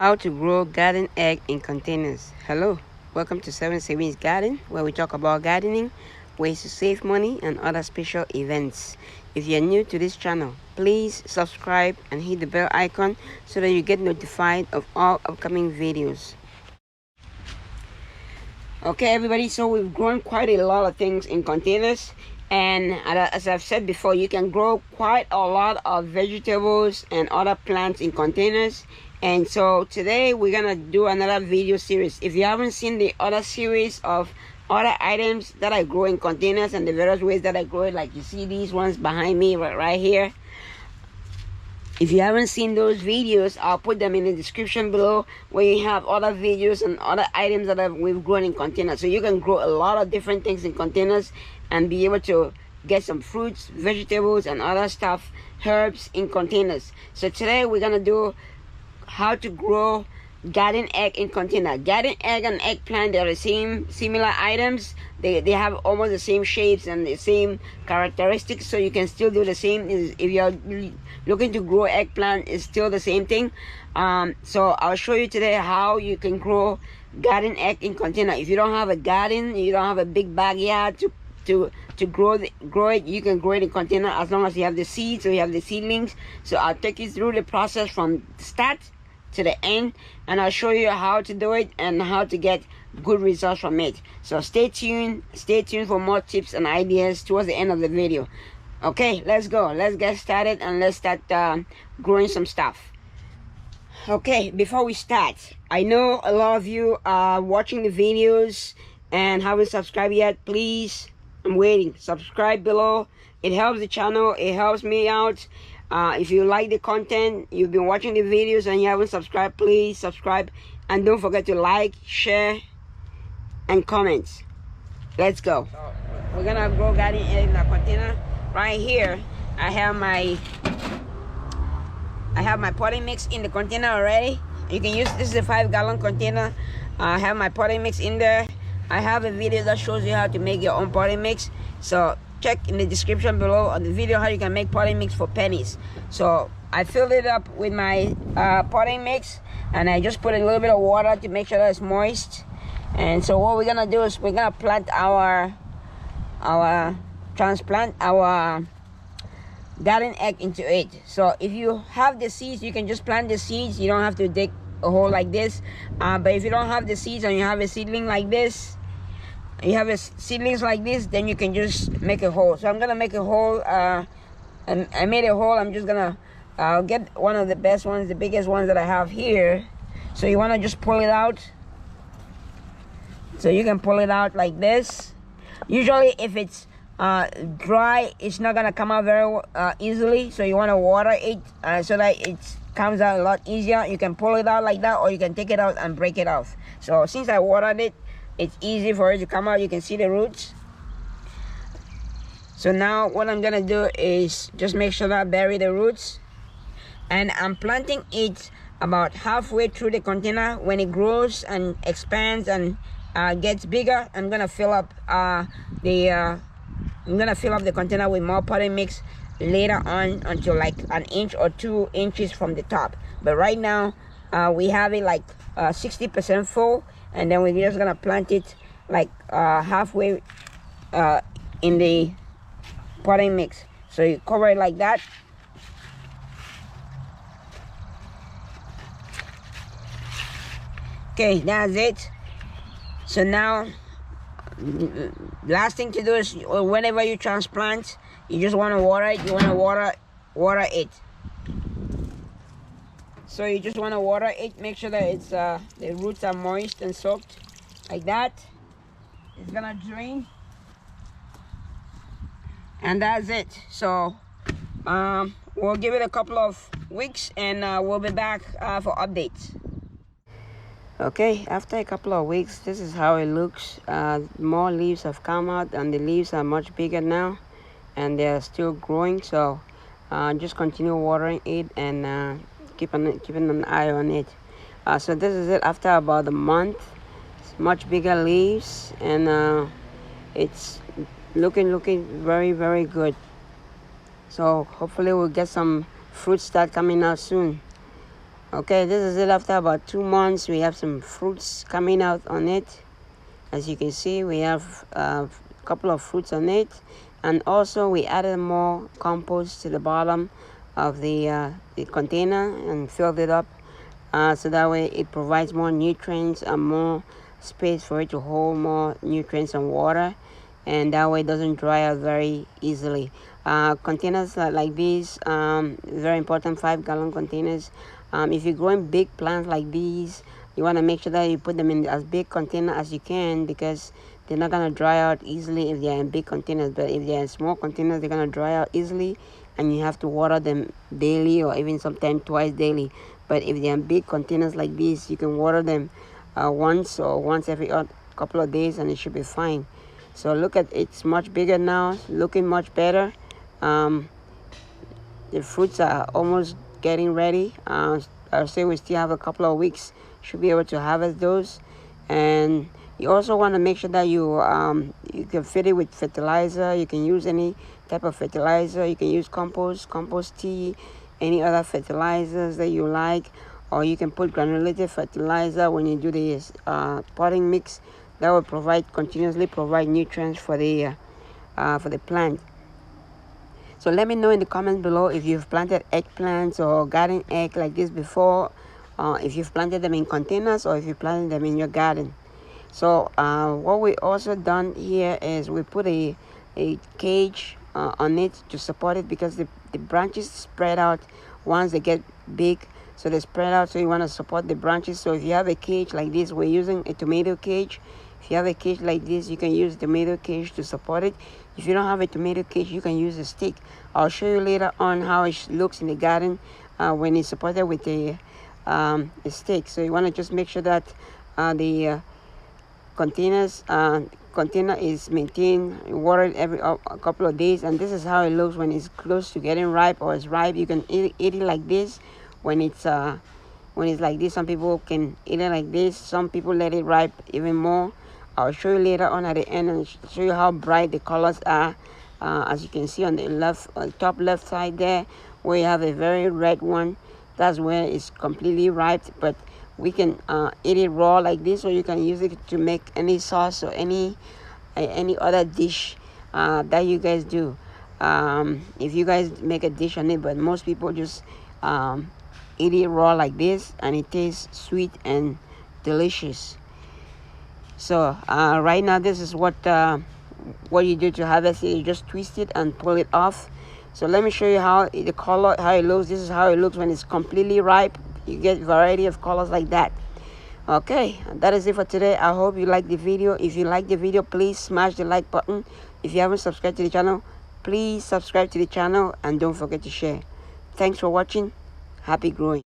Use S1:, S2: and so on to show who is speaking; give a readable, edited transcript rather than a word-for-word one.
S1: How to grow garden egg in containers. Hello, welcome to 7 Savings Garden, where we talk about gardening, ways to save money, and other special events. If you're new to this channel, please subscribe and hit the bell icon so that you get notified of all upcoming videos. Okay, everybody, so we've grown quite a lot of things in containers. And as I've said before, you can grow quite a lot of vegetables and other plants in containers. And so today we're gonna do another video series. If you haven't seen the other series of other items that I grow in containers and the various ways that I grow it, like you see these ones behind me right here. If you haven't seen those videos, I'll put them in the description below, where you have other videos and other items that we've grown in containers. So you can grow a lot of different things in containers and be able to get some fruits, vegetables, and other stuff, herbs in containers. So today we're gonna do how to grow garden egg in container. Garden egg and eggplant, they're the same, similar items. They have almost the same shapes and the same characteristics, so you can still do the same. If you're looking to grow eggplant, it's still the same thing. So I'll show you today how you can grow garden egg in container. If you don't have a garden, you don't have a big backyard to grow it, you can grow it in container as long as you have the seeds or you have the seedlings. So I'll take you through the process from start to the end, and I'll show you how to do it and how to get good results from it. So stay tuned for more tips and ideas towards the end of the video. Okay, let's go, let's get started, and let's start growing some stuff. Okay, before we start, I know a lot of you are watching the videos and haven't subscribed yet. Please, I'm waiting, subscribe below. It helps the channel, it helps me out. If you like the content, you've been watching the videos and you haven't subscribed, please subscribe, and don't forget to like, share, and comment. Let's go. So we're gonna grow garden egg in a container. Right here I have my potting mix in the container already. You can use, this is a 5-gallon container. I have my potting mix in there. I have a video that shows you how to make your own potting mix, so check in the description below on the video how you can make potting mix for pennies. So I filled it up with my potting mix, and I just put a little bit of water to make sure that it's moist. And so what we're gonna do is we're gonna plant transplant our garden egg into it. So if you have the seeds, you can just plant the seeds. You don't have to dig a hole like this. But if you don't have the seeds and you have a seedling like this, seedlings like this, then you can just make a hole. So I'm gonna make a hole, and I made a hole. I'm just gonna get one of the best ones, the biggest ones that I have here. So you want to just pull it out. So you can pull it out like this. Usually if it's dry, it's not gonna come out very easily, so you want to water it so that it comes out a lot easier. You can pull it out like that, or you can take it out and break it off. So since I watered it, it's easy for it to come out. You can see the roots. So now what I'm gonna do is just make sure that I bury the roots, and I'm planting it about halfway through the container. When it grows and expands and gets bigger, I'm gonna fill up the container with more potting mix later on, until like an inch or 2 inches from the top. But right now we have it like 60% full, and then we're just gonna plant it like halfway in the potting mix. So you cover it like that. Okay, that's it. So now last thing to do is whenever you transplant, you just want to water it. You want to water it. So you just want to water it. Make sure that it's the roots are moist and soaked like that. It's gonna drain, and that's it. So we'll give it a couple of weeks, and we'll be back for updates. Okay, after a couple of weeks, this is how it looks. More leaves have come out, and the leaves are much bigger now, and they're still growing. So just continue watering it and keeping an eye on it. So this is it after about a month. It's much bigger leaves, and it's looking very, very good. So hopefully we'll get some fruit start coming out soon. Okay, this is it after about 2 months. We have some fruits coming out on it. As you can see, we have a couple of fruits on it, and also we added more compost to the bottom of the container and filled it up, so that way it provides more nutrients and more space for it to hold more nutrients and water, and that way it doesn't dry out very easily. Containers like these, very important, 5-gallon containers. If you're growing big plants like these, you want to make sure that you put them in as big container as you can, because they're not going to dry out easily if they're in big containers. But if they're in small containers, they're going to dry out easily, and you have to water them daily or even sometimes twice daily. But if they're in big containers like this, you can water them once every couple of days, and it should be fine. So look at, it's much bigger now, looking much better. The fruits are almost getting ready. I'll say we still have a couple of weeks, should be able to harvest those. And you also want to make sure that you can feed it with fertilizer. You can use any type of fertilizer. You can use compost tea, any other fertilizers that you like, or you can put granulated fertilizer when you do the potting mix. That will continuously provide nutrients for the plant. So let me know in the comments below if you've planted eggplants or garden egg like this before, if you've planted them in containers or if you planted them in your garden. So what we also done here is we put a cage on it to support it, because the branches spread out once they get big. So they spread out, so you want to support the branches. So if you have a cage like this, we're using a tomato cage. If you have a cage like this, you can use the tomato cage to support it. If you don't have a tomato cage, you can use a stick. I'll show you later on how it looks in the garden when it's supported with a stick. So you want to just make sure that the container is maintained, watered every couple of days. And this is how it looks when it's close to getting ripe or it's ripe. You can eat it like this. When it's like this, some people can eat it like this. Some people let it ripe even more. I'll show you later on at the end and show you how bright the colors are. As you can see on the top left side there, where you have a very red one, that's where it's completely ripe. But we can eat it raw like this, or you can use it to make any sauce or any other dish that you guys do. If you guys make a dish on it, but most people just eat it raw like this, and it tastes sweet and delicious. So right now, this is what you do to harvest it. You just twist it and pull it off. So let me show you how it looks. This is how it looks when it's completely ripe. You get variety of colors like that. Okay, that is it for today. I hope you like the video. If you like the video, please smash the like button. If you haven't subscribed to the channel, please subscribe to the channel, and don't forget to share. Thanks for watching. Happy growing.